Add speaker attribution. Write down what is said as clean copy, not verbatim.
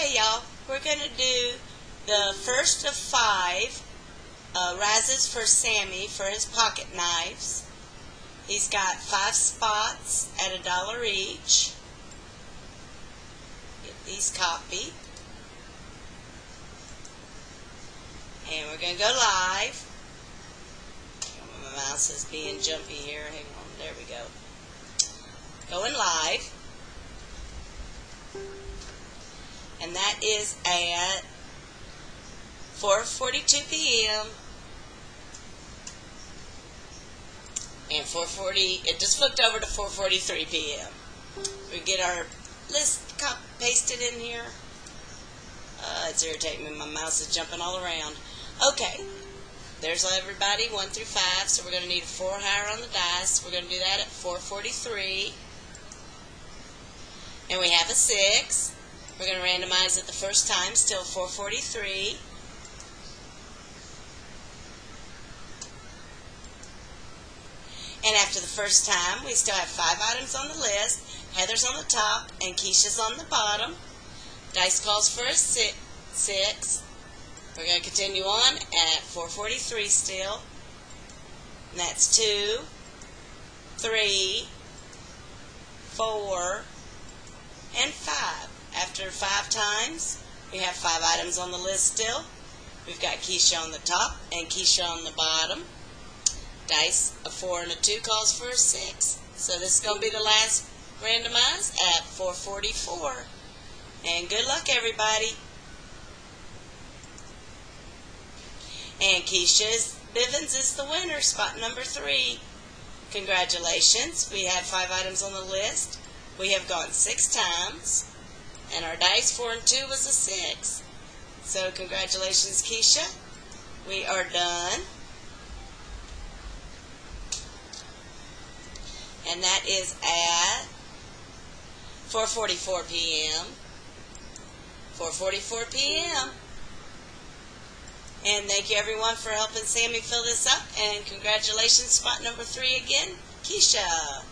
Speaker 1: Okay, y'all, we're going to do the first of 5 razzes for Sammy for his pocket knives. He's got 5 spots at $1 each. Get these copied. And we're going to go live. My mouse is being jumpy here. Hang on, there we go. Going live. And that is at 4:42 p.m. and 4:40. It just flipped over to 4:43 p.m. We get our list pasted in here. It's irritating me. My mouse is jumping all around. Okay, there's everybody 1 through 5. So we're going to need a 4 higher on the dice. We're going to do that at 4:43, and we have a 6. We're going to randomize it the first time, still 4:43. And after the first time, we still have 5 items on the list. Heather's on the top and Keisha's on the bottom. Dice calls for a 6. We're going to continue on at 4:43 still. And that's 2, 3, 4, and 5. After 5 times, we have 5 items on the list still. We've got Keisha on the top and Keisha on the bottom. Dice, a 4 and a 2 calls for a 6. So this is going to be the last randomize at 4:44. And good luck, everybody. And Keisha Bivens is the winner, spot number 3. Congratulations. We had 5 items on the list. We have gone 6 times. And our dice 4 and 2 was a 6. So congratulations, Keisha. We are done. And that is at 4:44 p.m. 4:44 p.m. And thank you everyone for helping Sammy fill this up. And congratulations, spot number 3 again, Keisha.